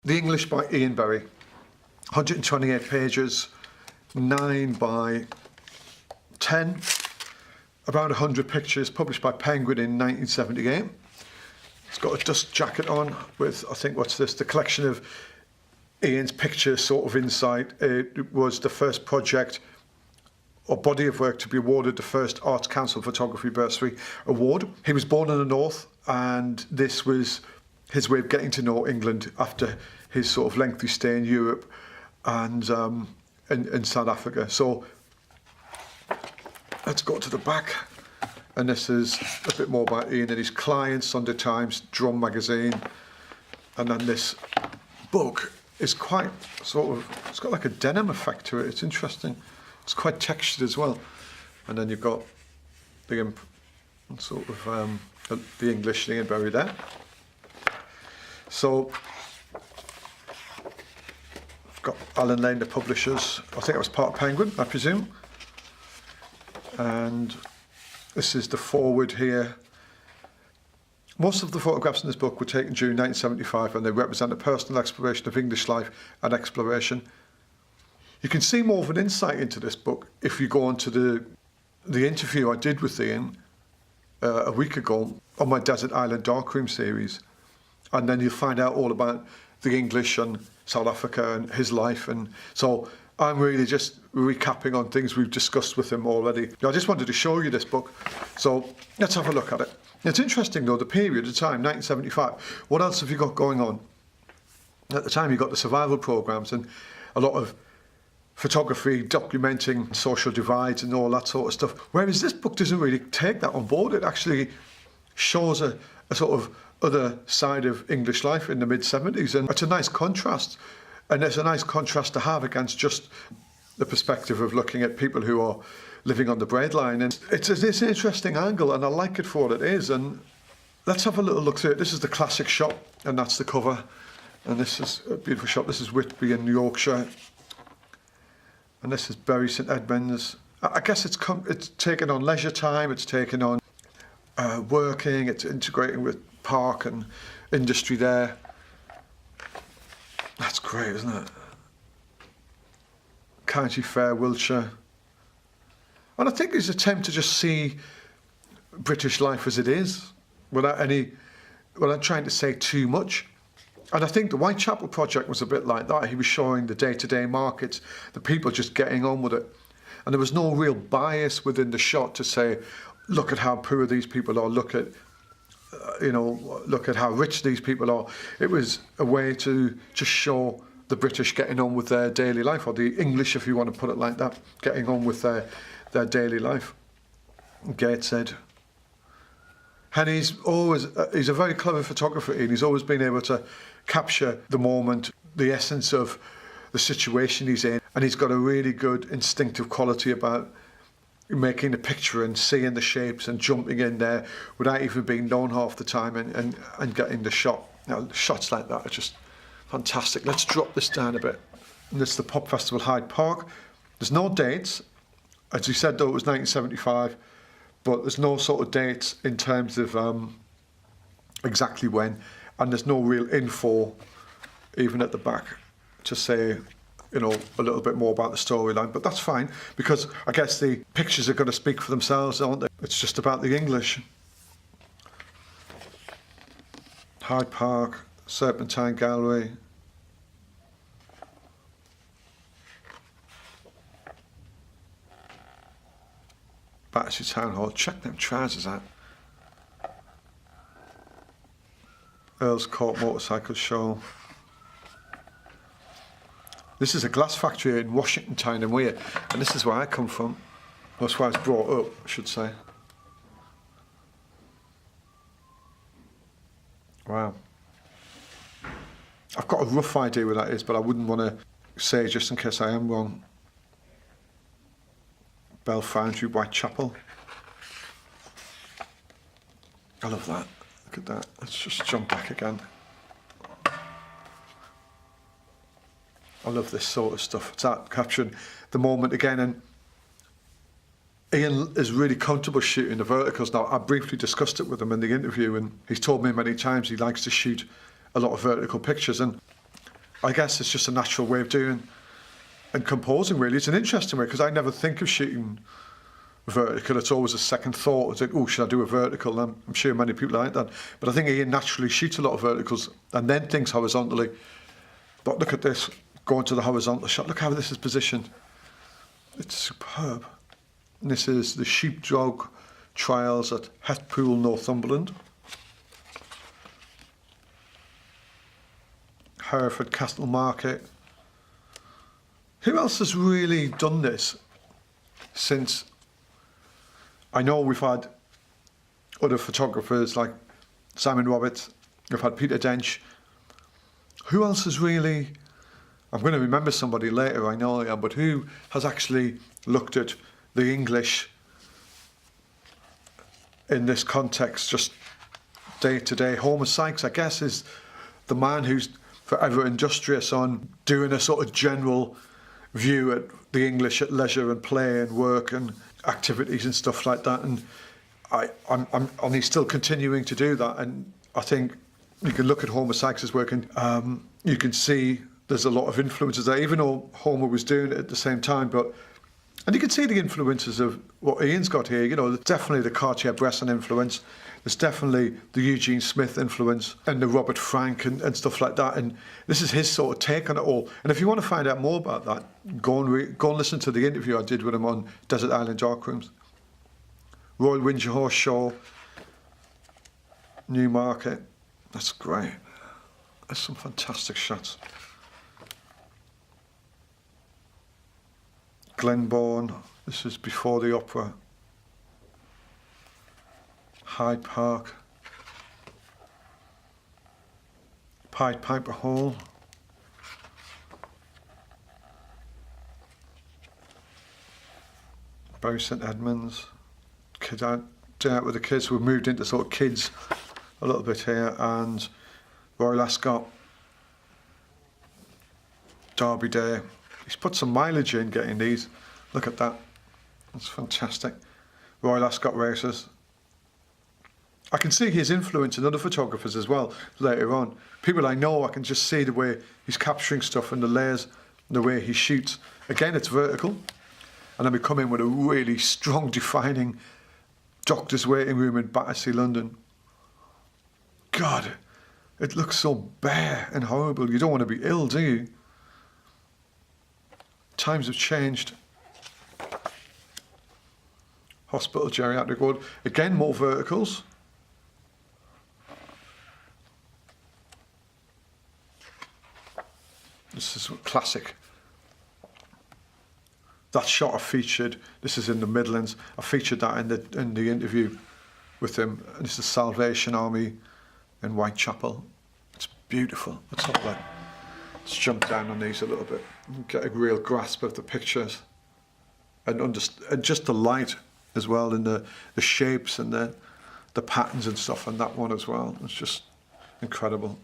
The English by Ian Berry, 128 pages, 9 by 10, about 100 pictures, published by Penguin in 1978. It's got a dust jacket on with, I think, what's this? The collection of Ian's pictures sort of inside. It was the first project or body of work to be awarded the first Arts Council Photography Bursary Award. He was born in the North, and this was his way of getting to know England after his sort of lengthy stay in Europe and in South Africa. So let's go to the back. And this is a bit more about Ian and his clients, Sunday Times, Drum magazine. And then this book is quite sort of, it's got like a denim effect to it. It's interesting. It's quite textured as well. And then you've got the sort of the English Ian Berry there. So I've got Alan Lane, the publishers. I think it was part of Penguin, I presume. And this is the forward here. Most of the photographs in this book were taken during 1975, and they represent a personal exploration of English life and exploration. You can see more of an insight into this book if you go on to the interview I did with Ian a week ago on my Desert Island Darkroom series. And then you'll find out all about the English and South Africa and his life. And so I'm really just recapping on things we've discussed with him already. I just wanted to show you this book. So let's have a look at it. It's interesting though, the period of time, 1975. What else have you got going on? At the time you got the survival programs and a lot of photography documenting social divides and all that sort of stuff. Whereas this book doesn't really take that on board. It actually shows a sort of other side of English life in the mid-70s, and it's a nice contrast, and it's a nice contrast to have against just the perspective of looking at people who are living on the breadline. And it's an interesting angle, and I like it for what it is. And let's have a little look through it. This is the classic shop, and that's the cover, and this is a beautiful shop. This is Whitby in Yorkshire, and this is Bury St Edmunds. I guess it's taken on leisure time, it's taken on working, it's integrating with park and industry there. That's great, isn't it? County Fair, Wiltshire. And I think his attempt to just see British life as it is, without trying to say too much. And I think the Whitechapel project was a bit like that. He was showing the day-to-day markets, the people just getting on with it. And there was no real bias within the shot to say, look at how poor these people are, look at how rich these people are. It was a way to just show the British getting on with their daily life, or the English, if you want to put it like that, getting on with their daily life. Gateshead. And he's a very clever photographer, and he's always been able to capture the moment, the essence of the situation he's in, and he's got a really good instinctive quality about making the picture and seeing the shapes and jumping in there without even being known half the time and getting the shot. Now, shots like that are just fantastic. Let's drop this down a bit. And this is the Pop Festival, Hyde Park. There's no dates. As you said, though, it was 1975, but there's no sort of dates in terms of exactly when, and there's no real info even at the back to say, a little bit more about the storyline, but that's fine, because I guess the pictures are going to speak for themselves, aren't they? It's just about the English. Hyde Park, Serpentine Gallery. Battersea Town Hall. Check them trousers out. Earl's Court Motorcycle Show. This is a glass factory in Washington Town in Weir, and this is where I come from. That's where I was brought up, I should say. Wow. I've got a rough idea where that is, but I wouldn't want to say just in case I am wrong. Bell Foundry, Whitechapel. I love that. Look at that. Let's just jump back again. I love this sort of stuff. It's that capturing the moment again. And Ian is really comfortable shooting the verticals now. I briefly discussed it with him in the interview, and he's told me many times he likes to shoot a lot of vertical pictures. And I guess it's just a natural way of doing and composing, really. It's an interesting way, because I never think of shooting vertical. It's always a second thought. It's like, oh, should I do a vertical? I'm sure many people like that. But I think Ian naturally shoots a lot of verticals and then thinks horizontally. But look at this, going to the horizontal shot. Look how this is positioned. It's superb. And this is the sheepdog trials at Hetpool, Northumberland. Hereford Castle Market. Who else has really done this since? I know we've had other photographers like Simon Roberts, we've had Peter Dench. Who else has really, I'm going to remember somebody later, I know I am, but who has actually looked at the English in this context, just day to day? Homer Sykes, I guess, is the man who's forever industrious on doing a sort of general view at the English at leisure and play and work and activities and stuff like that. And and he's still continuing to do that. And I think you can look at Homer Sykes' work and you can see there's a lot of influences there, even though Homer was doing it at the same time. And you can see the influences of what Ian's got here. You know, there's definitely the Cartier-Bresson influence. There's definitely the Eugene Smith influence and the Robert Frank and stuff like that. And this is his sort of take on it all. And if you want to find out more about that, go and listen to the interview I did with him on Desert Island Darkrooms. Royal Windsor Horse Show, Newmarket. That's great. There's some fantastic shots. Glenbourne. This is before the opera. Hyde Park, Pied Piper Hall, Bury St Edmunds, kid out, dinner out with the kids. We've moved into sort of kids a little bit here, and Royal Ascot, Derby Day. He's put some mileage in getting these. Look at that, that's fantastic. Royal Ascot races. I can see his influence in other photographers as well later on. People I know, I can just see the way he's capturing stuff and the layers, and the way he shoots. Again, it's vertical. And then we come in with a really strong, defining doctor's waiting room in Battersea, London. God, it looks so bare and horrible. You don't want to be ill, do you? Times have changed. Hospital Geriatric Ward. Again, more verticals. This is classic. That shot I featured, this is in the Midlands, I featured that in the interview with him. And this is Salvation Army in Whitechapel. It's beautiful. Let's have that. Let's jump down on these a little bit and get a real grasp of the pictures and just the light as well, and the shapes and the patterns and stuff on that one as well. It's just incredible.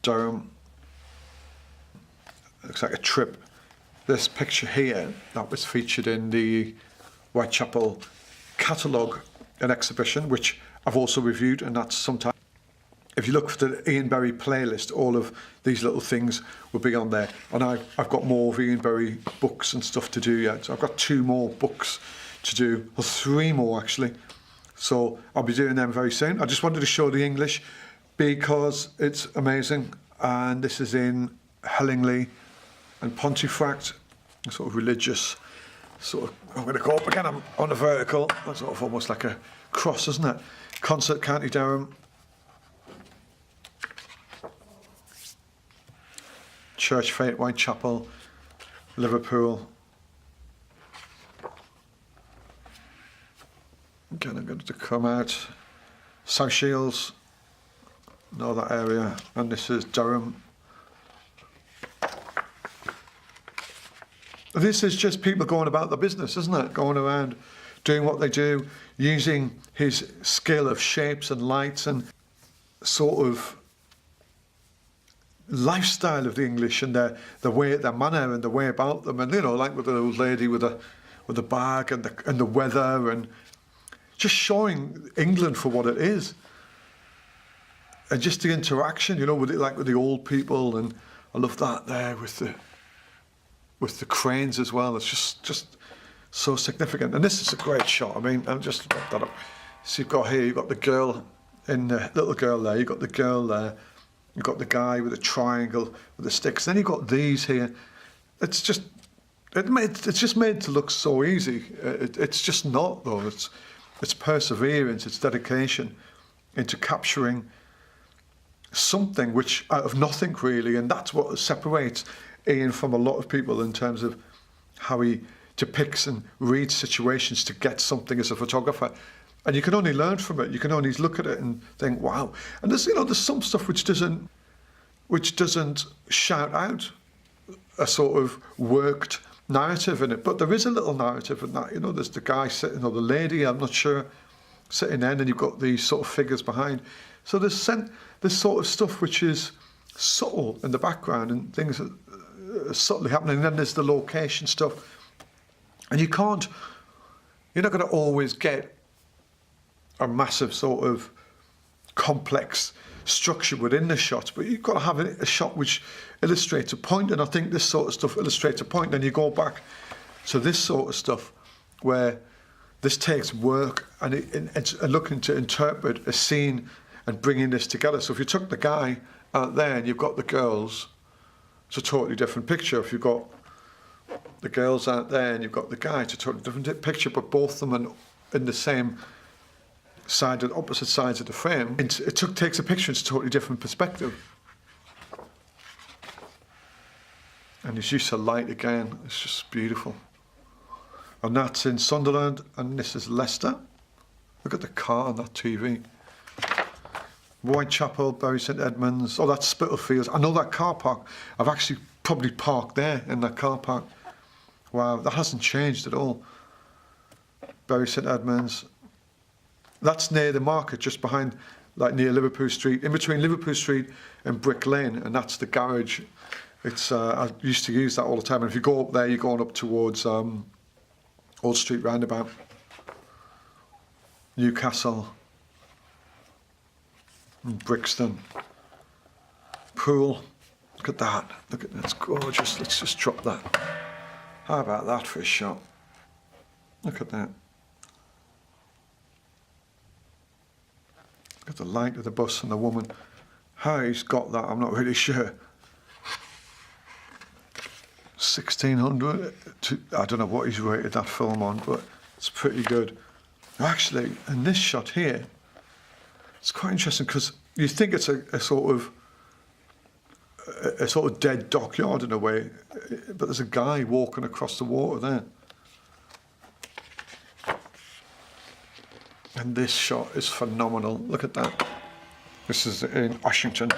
Durham. Looks like a trip. This picture here, that was featured in the Whitechapel catalogue and exhibition, which I've also reviewed, and that's sometime. If you look for the Ian Berry playlist, all of these little things will be on there. And I've got more of Ian Berry books and stuff to do yet. So I've got 2 more books to do, or 3 more actually. So I'll be doing them very soon. I just wanted to show the English because it's amazing. And this is in Hellingly and Pontefract, a sort of religious sort of, I'm going to go up again, I'm on a vertical, that's sort of almost like a cross, isn't it? Concert, County Durham. Church Fete, Whitechapel, Liverpool. Again, I'm going to come out. South Shields, know that area, and this is Durham. This is just people going about the business, isn't it? Going around doing what they do, using his skill of shapes and lights and sort of lifestyle of the English and their way, their manner and the way about them, and you know, like with the old lady with the bag and the weather, and just showing England for what it is. And just the interaction, with it, like with the old people, and I love that there with the cranes as well. It's just so significant. And this is a great shot. I mean, I'm just look that up. So you've got the girl in the little girl there. You've got the girl there. You've got the guy with the triangle with the sticks. Then you've got these here. It's just made to look so easy. It's just not though. It's perseverance. It's dedication into capturing something which out of nothing really, and that's what separates Ian from a lot of people in terms of how he depicts and reads situations to get something as a photographer. And you can only learn from it. You can only look at it and think, wow. And there's some stuff which doesn't shout out a sort of worked narrative in it, but there is a little narrative in that. There's the guy sitting, or the lady, I'm not sure, sitting there, and then you've got these sort of figures behind. So there's sort of stuff which is subtle in the background, and things are subtly happening. And then there's the location stuff, and you're not going to always get a massive sort of complex structure within the shot, but you've got to have a shot which illustrates a point, and I think this sort of stuff illustrates a point. Then you go back to this sort of stuff where this takes work, and it's looking to interpret a scene and bringing this together. So if you took the guy out there and you've got the girls, it's a totally different picture. If you've got the girls out there and you've got the guy, it's a totally different picture, but both of them in the same side, at opposite sides of the frame. It takes a picture, it's a totally different perspective. And his use of light again, it's just beautiful. And that's in Sunderland, and this is Leicester. Look at the car on that TV. Whitechapel, Bury St Edmunds. Oh, that's Spitalfields. I know that car park. I've actually probably parked there in that car park. Wow, that hasn't changed at all. Bury St Edmunds. That's near the market, just behind, like near Liverpool Street, in between Liverpool Street and Brick Lane, and that's the garage. I used to use that all the time. And if you go up there, you're going up towards Old Street Roundabout, Newcastle, and Brixton. Pool. Look at that. Look at that. It's gorgeous. Let's just drop that. How about that for a shot? Look at that. Look at the light of the bus and the woman. How he's got that, I'm not really sure. 1600. I don't know what he's rated that film on, but it's pretty good. Actually, in this shot here, it's quite interesting because you think it's a sort of dead dockyard in a way, but there's a guy walking across the water there. And this shot is phenomenal. Look at that. This is in Washington.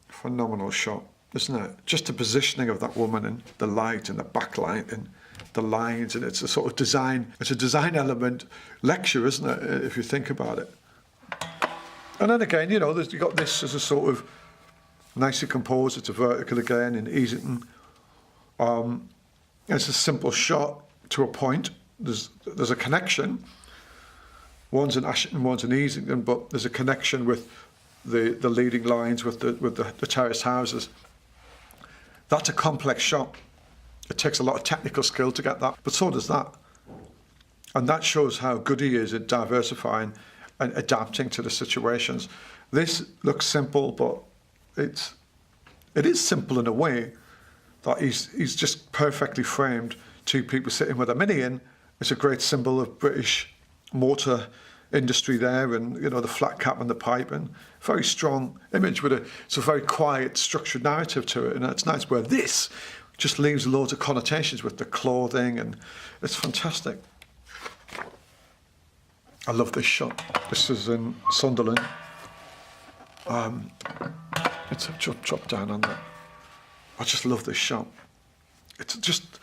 Phenomenal shot, isn't it? Just the positioning of that woman and the light and the backlight and the lines, and it's a sort of design. It's a design element lecture, isn't it? If you think about it. And then again, you've got this as a sort of nicely composed. It's a vertical again in Easington. It's a simple shot to a point. There's a connection. One's in Ashton, one's in Easington, but there's a connection with the leading lines with the terrace houses. That's a complex shot. It takes a lot of technical skill to get that, but so does that. And that shows how good he is at diversifying and adapting to the situations. This looks simple, but it is simple in a way that he's just perfectly framed. Two people sitting with a mini in. It's a great symbol of British motor industry there, and the flat cap and the pipe, and very strong image with it's a very quiet, structured narrative to it, and it's nice where this just leaves loads of connotations with the clothing, and it's fantastic. I love this shot. This is in Sunderland. It's a drop down on that. I just love this shot. It's just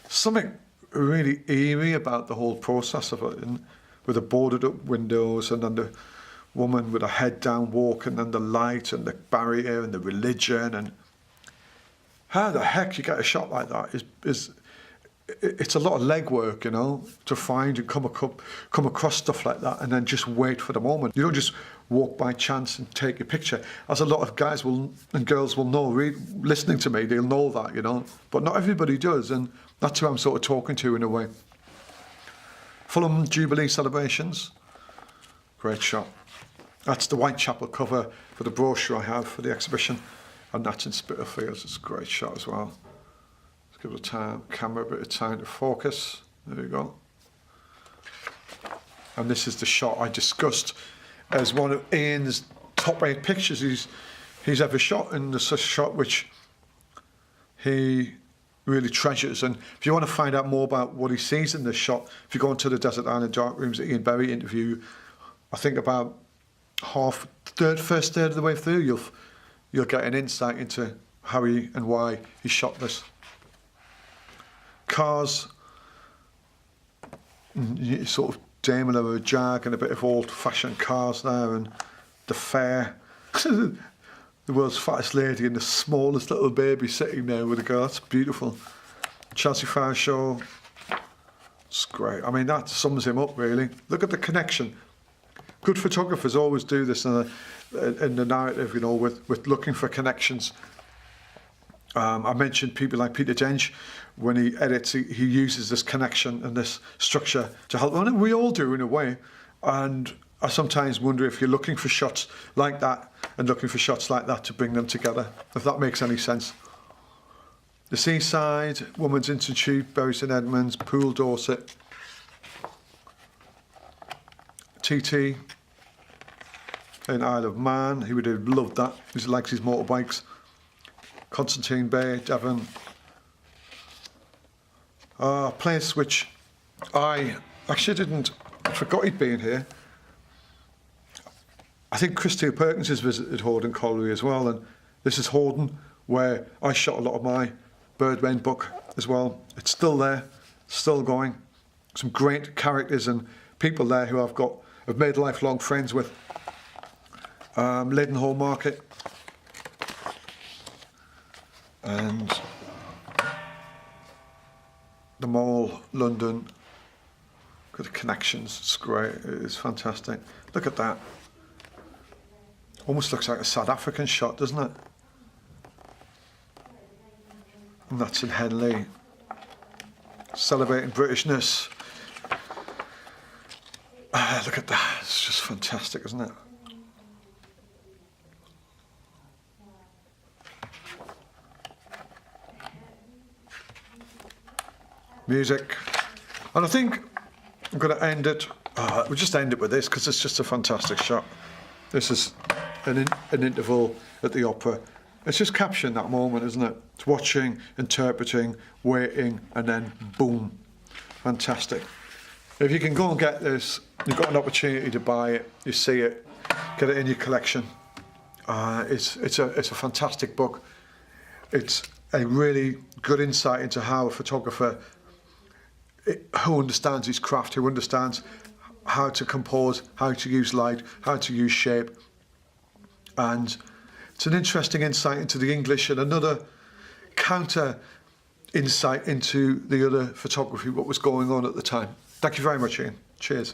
something really eerie about the whole process of it, and with the boarded up windows, and then the woman with her head down walking, and the light and the barrier and the religion, and how the heck you get a shot like that is it's a lot of legwork, you know, to find and come across stuff like that, and then just wait for the moment. You don't just walk by chance and take a picture. As a lot of guys and girls will know, listening to me, they'll know that, you know. But not everybody does, and that's who I'm sort of talking to in a way. Fulham Jubilee celebrations. Great shot. That's the Whitechapel cover for the brochure I have for the exhibition, and that's in Spitalfields. It's a great shot as well. Give the camera a bit of time to focus. There you go. And this is the shot I discussed as one of Ian's top 8 pictures he's ever shot, and it's a shot which he really treasures. And if you want to find out more about what he sees in this shot, if you go into the Desert Island Dark Rooms that Ian Berry interview, I think about first third of the way through, you'll get an insight into how and why he shot this. Cars, sort of Daimler or a Jag, and a bit of old-fashioned cars there, and the fair. The world's fattest lady and the smallest little baby sitting there with a girl. That's beautiful. Chelsea Fire Show. It's great. I mean, that sums him up, really. Look at the connection. Good photographers always do this in the narrative, you know, with looking for connections. I mentioned people like Peter Dench. When he edits, he uses this connection and this structure to help. And we all do in a way. And I sometimes wonder if you're looking for shots like that and looking for shots like that to bring them together, if that makes any sense. The Seaside, Women's Institute, Bury St Edmunds, Poole, Dorset. TT in Isle of Man. He would have loved that. He likes his motorbikes. Constantine Bay, Devon. A place which I actually I forgot he'd been here. I think Christy Perkins has visited Horden Colliery as well, and this is Horden, where I shot a lot of my Birdmen book as well. It's still there, still going. Some great characters and people there who I've made lifelong friends with. Leadenhall Market. And the Mall, London. Good connections, it's great, it's fantastic. Look at that. Almost looks like a South African shot, doesn't it? And that's in Henley. Celebrating Britishness. Look at that, it's just fantastic, isn't it? Music. And I think I'm going to end it. We'll just end it with this because it's just a fantastic shot. This is an interval at the opera. It's just capturing that moment, isn't it? It's watching, interpreting, waiting, and then boom. Fantastic. If you can go and get this, you've got an opportunity to buy it, you see it, get it in your collection. It's a fantastic book. It's a really good insight into how a photographer who understands his craft, who understands how to compose, how to use light, how to use shape. And it's an interesting insight into the English and another counter insight into the other photography, what was going on at the time. Thank you very much, Ian. Cheers.